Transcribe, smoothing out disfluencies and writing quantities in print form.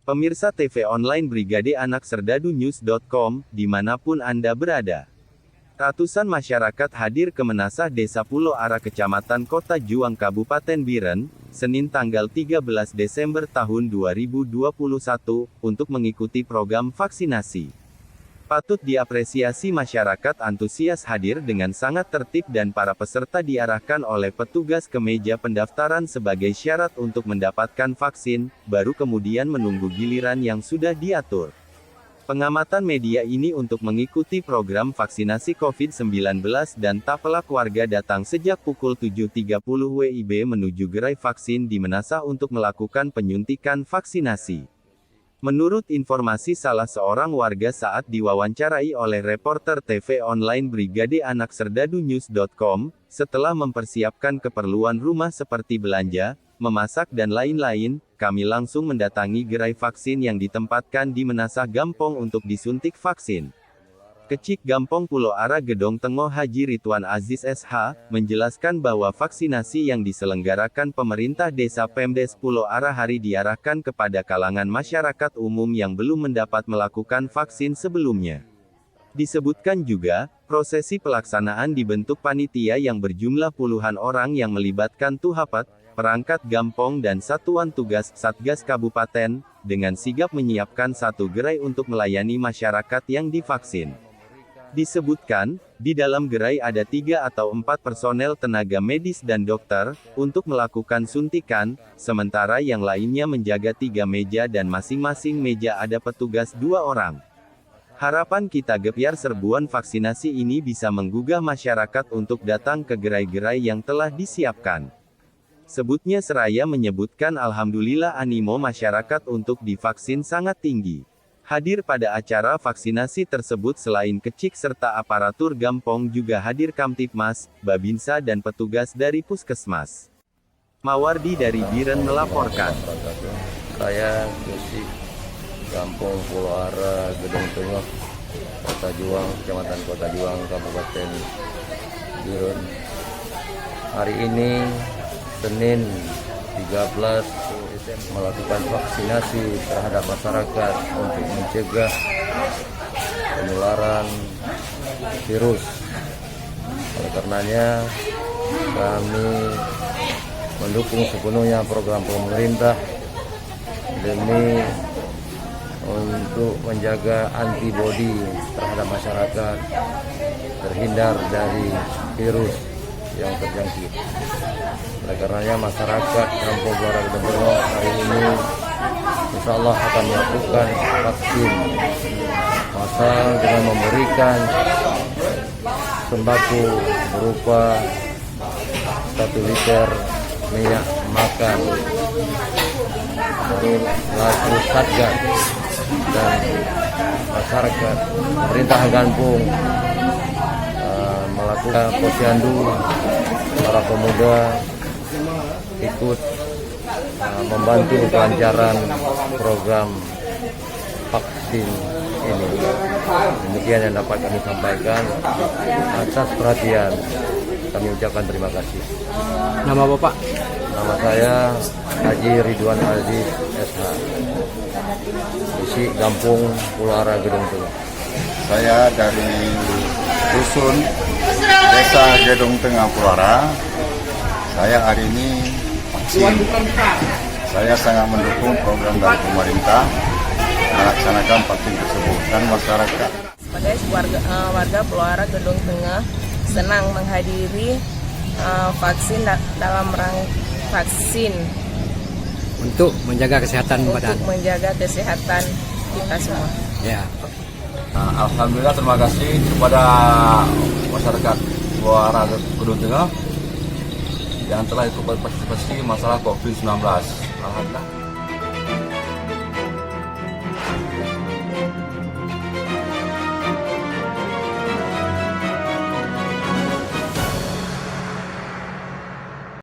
Pemirsa TV online Brigade Anak Serdadu News.com, dimanapun Anda berada. Ratusan masyarakat hadir ke Menasah Desa Pulau Ara Kecamatan Kota Juang Kabupaten Biren, Senin tanggal 13 Desember tahun 2021, untuk mengikuti program vaksinasi. Patut diapresiasi masyarakat antusias hadir dengan sangat tertib dan para peserta diarahkan oleh petugas ke meja pendaftaran sebagai syarat untuk mendapatkan vaksin, baru kemudian menunggu giliran yang sudah diatur. Pengamatan media ini untuk mengikuti program vaksinasi COVID-19 dan tapelak warga datang sejak pukul 7.30 WIB menuju gerai vaksin di Menasah untuk melakukan penyuntikan vaksinasi. Menurut informasi salah seorang warga saat diwawancarai oleh reporter TV online Brigade Anak Serdadu News.com, setelah mempersiapkan keperluan rumah seperti belanja, memasak dan lain-lain, kami langsung mendatangi gerai vaksin yang ditempatkan di Menasah Gampong untuk disuntik vaksin. Kecik Gampong Pulau Ara Gedong Tengoh Haji Ridwan Aziz SH, menjelaskan bahwa vaksinasi yang diselenggarakan pemerintah desa Pemdes Pulau Ara hari diarahkan kepada kalangan masyarakat umum yang belum mendapat melakukan vaksin sebelumnya. Disebutkan juga, prosesi pelaksanaan dibentuk panitia yang berjumlah puluhan orang yang melibatkan Tuhapat, perangkat Gampong dan satuan tugas Satgas Kabupaten, dengan sigap menyiapkan satu gerai untuk melayani masyarakat yang divaksin. Disebutkan, di dalam gerai ada 3 atau 4 personel tenaga medis dan dokter, untuk melakukan suntikan, sementara yang lainnya menjaga 3 meja dan masing-masing meja ada petugas 2 orang. Harapan kita gebyar serbuan vaksinasi ini bisa menggugah masyarakat untuk datang ke gerai-gerai yang telah disiapkan. Sebutnya seraya menyebutkan alhamdulillah animo masyarakat untuk divaksin sangat tinggi. Hadir pada acara vaksinasi tersebut selain kecik serta aparatur Gampong juga hadir Kamtipmas, Babinsa dan petugas dari Puskesmas. Mawardi dari Biren melaporkan. Saya kecik Gampong Pulau Ara Gedong Tengah, Kota Juang, Kecamatan Kota Juang, Kabupaten Biren. Hari ini Senin 13 melakukan vaksinasi terhadap masyarakat untuk mencegah penularan virus. Oleh karenanya kami mendukung sepenuhnya program pemerintah demi untuk menjaga antibodi terhadap masyarakat terhindar dari virus yang terjangkit. Oleh karenanya masyarakat Kampung Pulau Ara Gedong Tengah hari ini insya Allah akan melakukan vaksin massal dengan memberikan sembako berupa 1 liter minyak makan selaku Satgas dan masyarakat pemerintah Gampung melakukan posyandu, para pemuda ikut membantu kelancaran program vaksin ini. Demikian yang dapat kami sampaikan. Atas perhatian kami ucapkan terima kasih. Nama Bapak? Nama saya Haji Ridwan Aziz SH, isi Gampung Pulau Ara Gedong Tengah. Saya dari Dusun Desa Gedong Tengah Pulau Ara. Saya hari ini vaksin. Saya sangat mendukung program dari pemerintah melaksanakan vaksin tersebut dan masyarakat. Sebagai warga Pulau Ara Gedong Tengah senang menghadiri vaksin dalam rangka vaksin Untuk menjaga kesehatan badan. untuk menjaga kesehatan kita semua. Ya. Alhamdulillah, terima kasih kepada masyarakat Pulau Ara Gedong Tengah yang telah ikut berpartisipasi masalah COVID-19. Alhamdulillah.